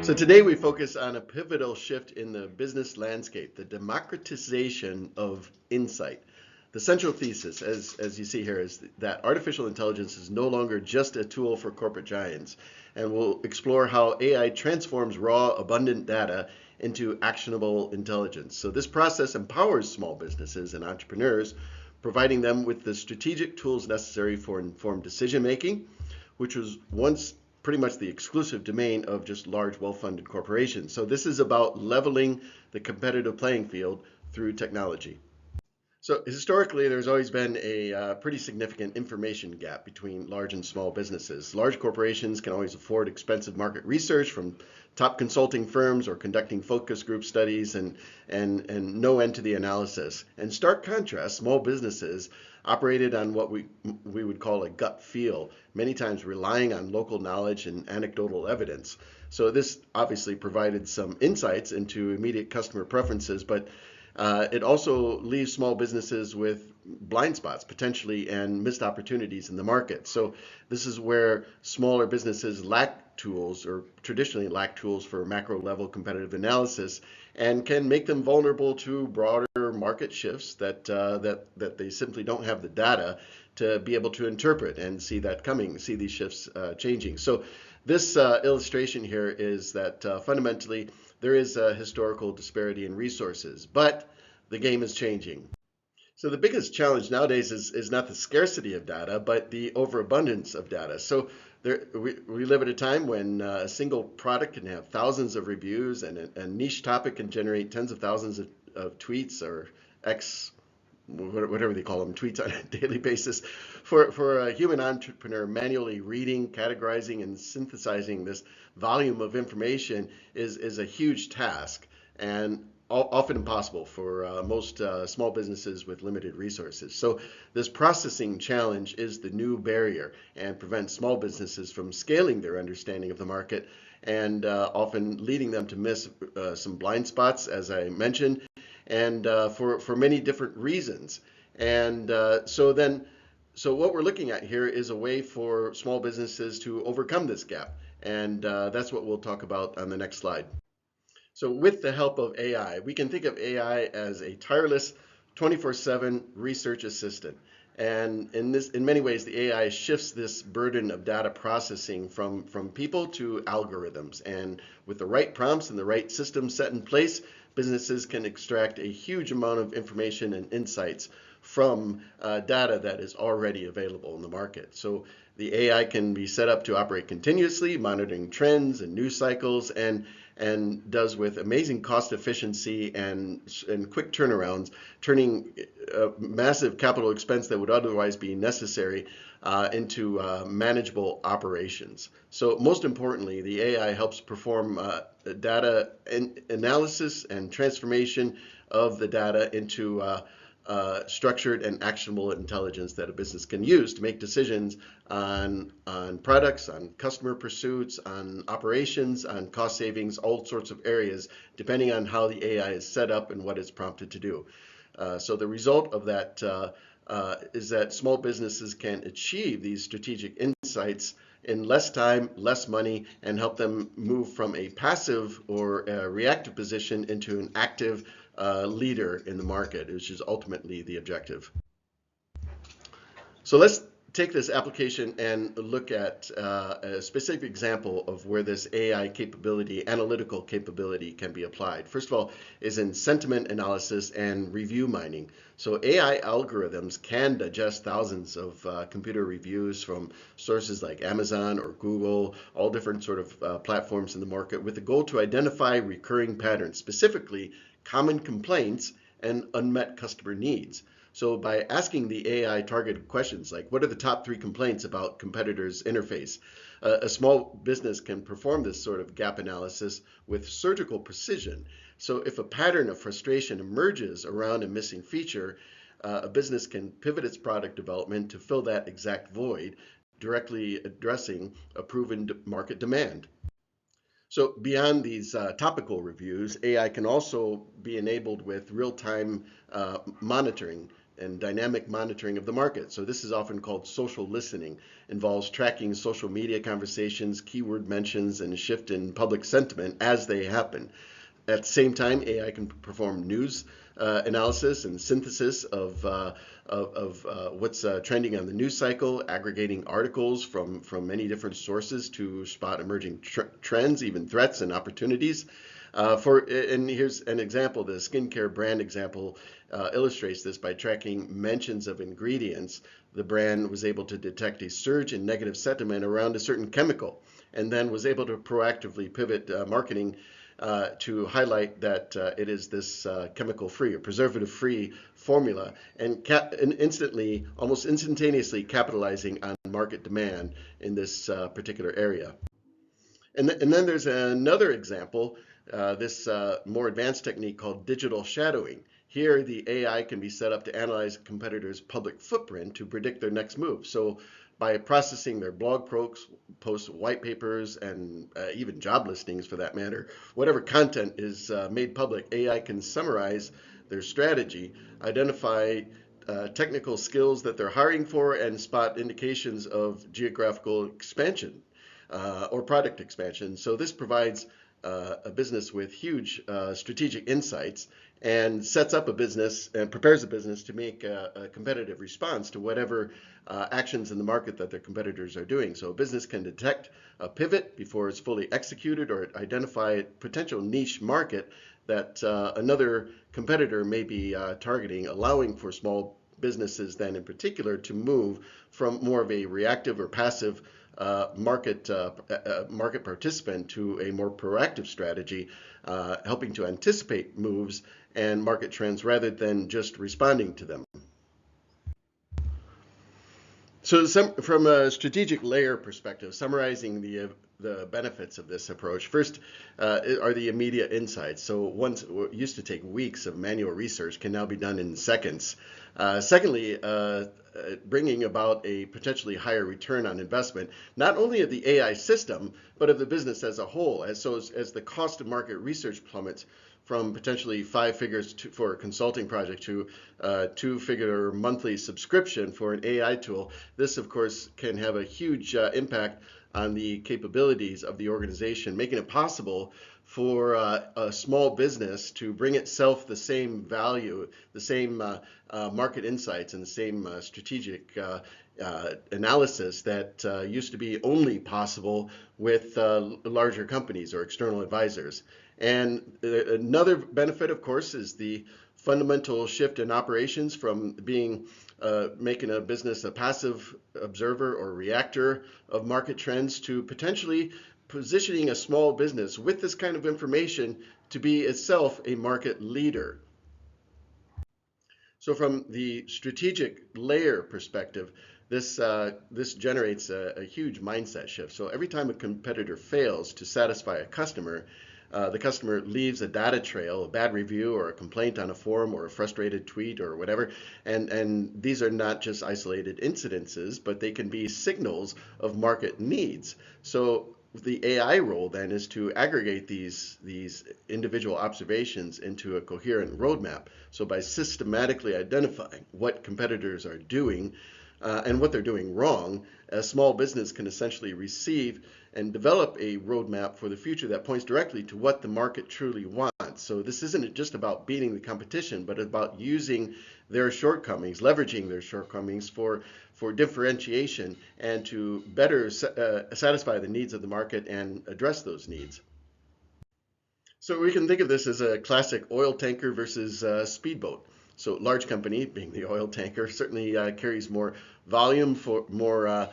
So today we focus on a pivotal shift in the business landscape, the democratization of insight. The central thesis, as you see here, is that artificial intelligence is no longer just a tool for corporate giants, and we'll explore how AI transforms raw, abundant data into actionable intelligence. So this process empowers small businesses and entrepreneurs, providing them with the strategic tools necessary for informed decision making, which was once pretty much the exclusive domain of just large, well-funded corporations. So this is about leveling the competitive playing field through technology. So historically, there's always been a pretty significant information gap between large and small businesses. Large corporations can always afford expensive market research from top consulting firms or conducting focus group studies and no end to the analysis. In stark contrast, small businesses operated on what we would call a gut feel, many times relying on local knowledge and anecdotal evidence. So this obviously provided some insights into immediate customer preferences, but it also leaves small businesses with blind spots potentially and missed opportunities in the market. So this is where smaller businesses lack tools, or traditionally lack tools, for macro level competitive analysis, and can make them vulnerable to broader market shifts that they simply don't have the data to be able to interpret and see that coming, see these shifts changing. So this illustration here is that fundamentally there is a historical disparity in resources, but the game is changing. So the biggest challenge nowadays is not the scarcity of data, but the overabundance of data. So we live at a time when a single product can have thousands of reviews, and a niche topic can generate tens of thousands of tweets or whatever they call them, tweets on a daily basis. For a human entrepreneur, manually reading, categorizing, and synthesizing this volume of information is a huge task, and often impossible for most small businesses with limited resources. So this processing challenge is the new barrier and prevents small businesses from scaling their understanding of the market, and often leading them to miss some blind spots, as I mentioned, and for many different reasons. And so what we're looking at here is a way for small businesses to overcome this gap, and that's what we'll talk about on the next slide. So with the help of AI, we can think of AI as a tireless 24/7 research assistant. And in many ways, the AI shifts this burden of data processing from people to algorithms. And with the right prompts and the right systems set in place, businesses can extract a huge amount of information and insights from data that is already available in the market. So the AI can be set up to operate continuously, monitoring trends and news cycles, and does with amazing cost efficiency and quick turnarounds, turning massive capital expense that would otherwise be necessary into manageable operations. So most importantly, the AI helps perform data analysis and transformation of the data into structured and actionable intelligence that a business can use to make decisions on products, on customer pursuits, on operations, on cost savings, all sorts of areas, depending on how the AI is set up and what it's prompted to do. So the result of that is that small businesses can achieve these strategic insights in less time, less money, and help them move from a passive or a reactive position into an active leader in the market, which is ultimately the objective. So let's take this application and look at a specific example of where this AI capability, analytical capability, can be applied. First of all, is in sentiment analysis and review mining. So AI algorithms can digest thousands of computer reviews from sources like Amazon or Google, all different sort of platforms in the market, with the goal to identify recurring patterns, specifically common complaints and unmet customer needs. So by asking the AI targeted questions like, what are the top 3 complaints about competitors' interface? A small business can perform this sort of gap analysis with surgical precision. So if a pattern of frustration emerges around a missing feature, a business can pivot its product development to fill that exact void, directly addressing a proven market demand. So beyond these topical reviews, AI can also be enabled with real-time monitoring and dynamic monitoring of the market. So this is often called social listening, involves tracking social media conversations, keyword mentions, and a shift in public sentiment as they happen. At the same time, AI can perform news analysis and synthesis of what's trending on the news cycle, aggregating articles from many different sources to spot emerging trends, even threats and opportunities. And here's an example. The skincare brand example illustrates this by tracking mentions of ingredients. The brand was able to detect a surge in negative sentiment around a certain chemical, and then was able to proactively pivot marketing to highlight that it is this chemical-free or preservative-free formula, and almost instantaneously capitalizing on market demand in this particular area. And then there's another example, this more advanced technique called digital shadowing. Here, the AI can be set up to analyze competitors' public footprint to predict their next move. So by processing their blog posts, white papers, and even job listings for that matter, whatever content is made public, AI can summarize their strategy, identify technical skills that they're hiring for, and spot indications of geographical expansion or product expansion. So this provides a business with huge strategic insights and sets up a business and prepares a business to make a competitive response to whatever actions in the market that their competitors are doing. So a business can detect a pivot before it's fully executed, or identify a potential niche market that another competitor may be targeting, allowing for small businesses then in particular to move from more of a reactive or passive market participant to a more proactive strategy, helping to anticipate moves and market trends rather than just responding to them. So from a strategic layer perspective, summarizing the benefits of this approach, first are the immediate insights. So what used to take weeks of manual research can now be done in seconds. Secondly, bringing about a potentially higher return on investment, not only of the AI system, but of the business as a whole. As the cost of market research plummets from potentially 5 figures for a consulting project to a 2-figure monthly subscription for an AI tool, this of course can have a huge impact on the capabilities of the organization, making it possible for a small business to bring itself the same value, the same market insights, and the same strategic analysis that used to be only possible with larger companies or external advisors. And another benefit, of course, is the fundamental shift in operations from being making a business a passive observer or reactor of market trends to potentially positioning a small business with this kind of information to be itself a market leader. So from the strategic layer perspective, this generates a huge mindset shift. So every time a competitor fails to satisfy a customer, the customer leaves a data trail, a bad review or a complaint on a forum or a frustrated tweet or whatever. And these are not just isolated incidences, but they can be signals of market needs. So the AI role then is to aggregate these individual observations into a coherent roadmap. So by systematically identifying what competitors are doing and what they're doing wrong, a small business can essentially receive and develop a roadmap for the future that points directly to what the market truly wants. So this isn't just about beating the competition, but about using their shortcomings, leveraging their shortcomings for differentiation and to better satisfy the needs of the market and address those needs. So we can think of this as a classic oil tanker versus speedboat. So large company, being the oil tanker, certainly carries more volume, for more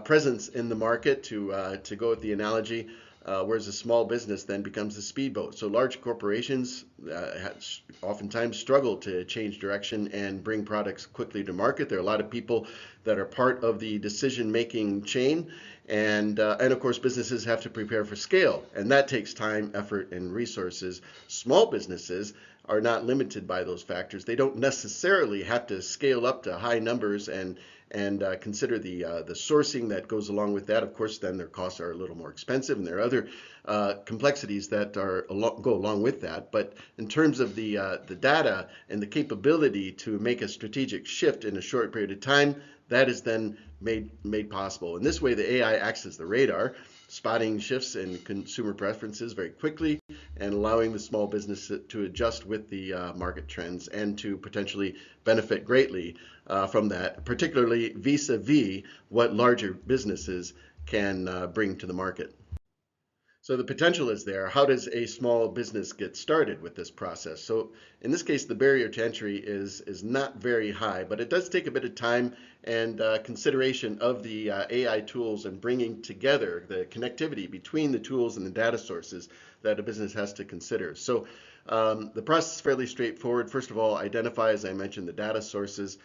presence in the market, to go with the analogy, whereas a small business then becomes a speedboat. So large corporations oftentimes struggle to change direction and bring products quickly to market. There are a lot of people that are part of the decision-making chain, and of course businesses have to prepare for scale, and that takes time, effort, and resources. Small businesses are not limited by those factors. They don't necessarily have to scale up to high numbers and consider the sourcing that goes along with that. Of course, then their costs are a little more expensive, and there are other complexities that go along with that. But in terms of the data and the capability to make a strategic shift in a short period of time, that is then made possible. In this way, the AI acts as the radar, spotting shifts in consumer preferences very quickly and allowing the small business to adjust with the market trends and to potentially benefit greatly from that, particularly vis-a-vis what larger businesses can bring to the market. So the potential is there. How does a small business get started with this process? So in this case, the barrier to entry is not very high, but it does take a bit of time and consideration of the AI tools and bringing together the connectivity between the tools and the data sources that a business has to consider. So the process is fairly straightforward. First of all, identify, as I mentioned, the data sources.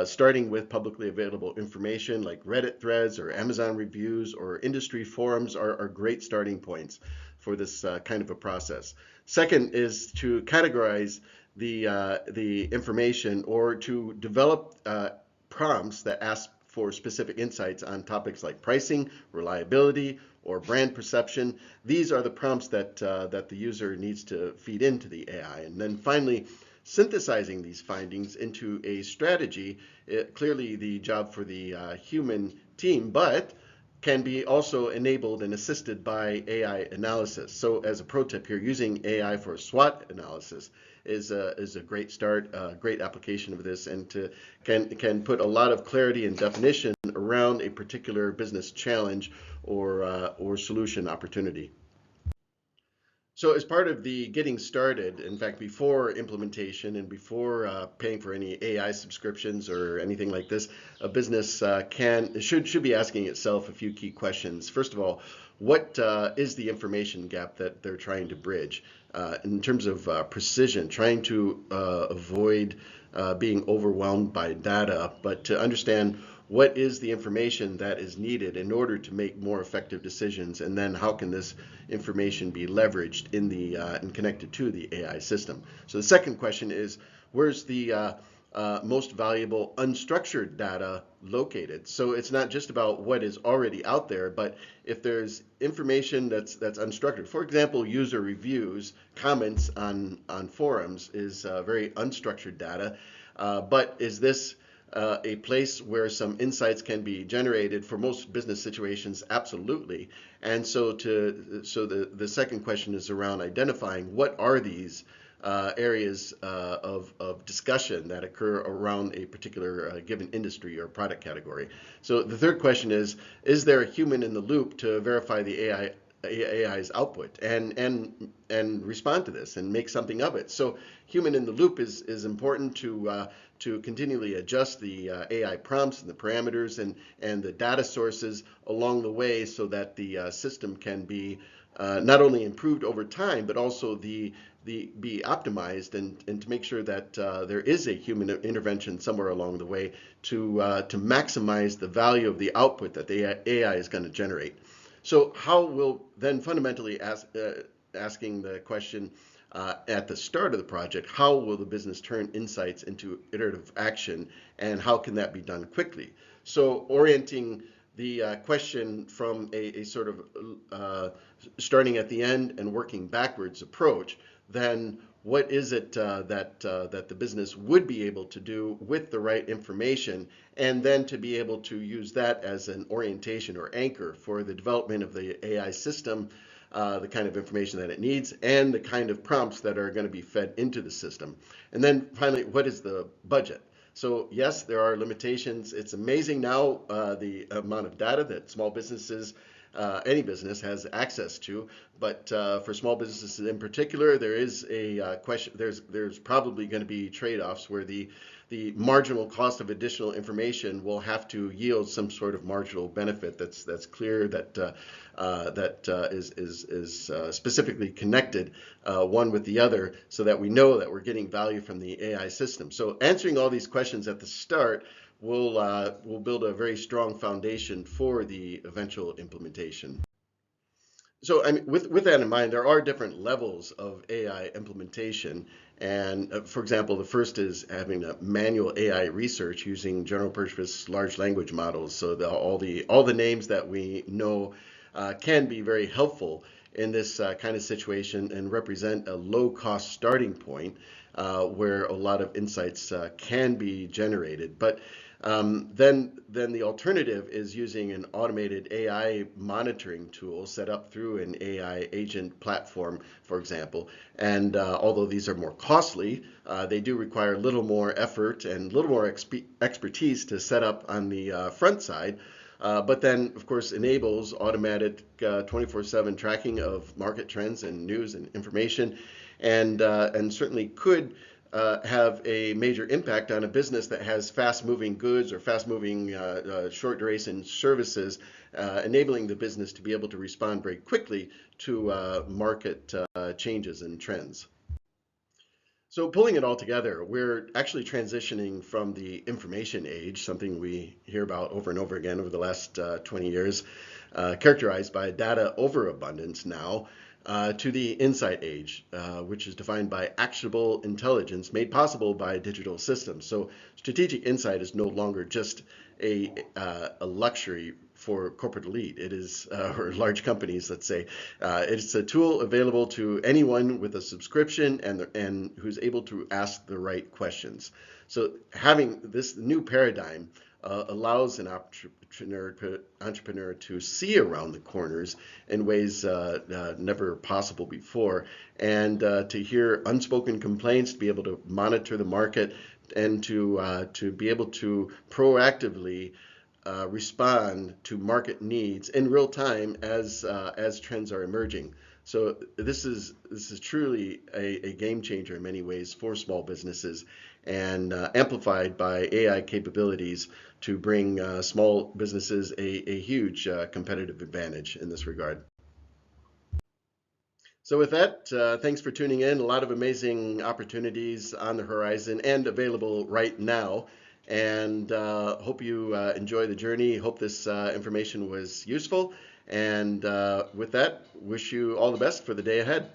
Starting with publicly available information like Reddit threads or Amazon reviews or industry forums are great starting points for this kind of a process. Second is to categorize the information or to develop prompts that ask for specific insights on topics like pricing, reliability, or brand perception. These are the prompts that the user needs to feed into the AI. And then finally, synthesizing these findings into a strategy, clearly the job for the human team, but can be also enabled and assisted by AI analysis. So as a pro tip here, using AI for SWOT analysis is a great start, a great application of this, and can put a lot of clarity and definition around a particular business challenge or solution opportunity. So as part of the getting started, in fact, before implementation and before paying for any AI subscriptions or anything like this, a business should be asking itself a few key questions. First of all, what is the information gap that they're trying to bridge in terms of precision, trying to avoid being overwhelmed by data, but to understand what is the information that is needed in order to make more effective decisions, and then how can this information be leveraged in the and connected to the AI system. So the second question is, where's the most valuable unstructured data located? So it's not just about what is already out there, but if there's information that's unstructured, for example, user reviews, comments on forums is very unstructured data, but is this a place where some insights can be generated? For most business situations, absolutely. And so the second question is around identifying what are these areas of discussion that occur around a particular given industry or product category. So the third question is there a human in the loop to verify the AI's output and respond to this and make something of it? So human in the loop is important to continually adjust the AI prompts and the parameters and the data sources along the way, so that the system can be not only improved over time, but also be optimized and to make sure that there is a human intervention somewhere along the way to maximize the value of the output that the AI is going to generate. So how will then fundamentally asking the question at the start of the project, how will the business turn insights into iterative action, and how can that be done quickly? So orienting the question from a sort of starting at the end and working backwards approach, then what is it that the business would be able to do with the right information, and then to be able to use that as an orientation or anchor for the development of the AI system, the kind of information that it needs, and the kind of prompts that are going to be fed into the system. And then finally, what is the budget? So yes, there are limitations. It's amazing now the amount of data that small businesses, any business, has access to. But for small businesses in particular, there is a question. There's probably going to be trade-offs where the marginal cost of additional information will have to yield some sort of marginal benefit that's clear, that is specifically connected one with the other, so that we know that we're getting value from the AI system. So answering all these questions at the start will build a very strong foundation for the eventual implementation. So, I mean, with that in mind, there are different levels of AI implementation. And for example, the first is having a manual AI research using general purpose large language models. So all the names that we know can be very helpful in this kind of situation and represent a low cost starting point where a lot of insights can be generated. But then the alternative is using an automated AI monitoring tool set up through an AI agent platform, for example. And although these are more costly, they do require a little more effort and a little more expertise to set up on the front side. But then, of course, enables automatic 24/7 tracking of market trends and news and information, and certainly could have a major impact on a business that has fast-moving goods or fast-moving short-duration services, enabling the business to be able to respond very quickly to market changes and trends. So pulling it all together, we're actually transitioning from the information age, something we hear about over and over again over the last 20 years, characterized by data overabundance now, to the insight age, which is defined by actionable intelligence made possible by digital systems. So strategic insight is no longer just a luxury for corporate elite. It is, or large companies, let's say. It's a tool available to anyone with a subscription and who's able to ask the right questions. So having this new paradigm allows an entrepreneur to see around the corners in ways never possible before, and to hear unspoken complaints, to be able to monitor the market, and to be able to proactively respond to market needs in real time as trends are emerging. So this is truly a game changer in many ways for small businesses, and amplified by AI capabilities to bring small businesses a huge competitive advantage in this regard. So with that, thanks for tuning in. A lot of amazing opportunities on the horizon and available right now. And hope you enjoy the journey. Hope this information was useful. And with that, wish you all the best for the day ahead.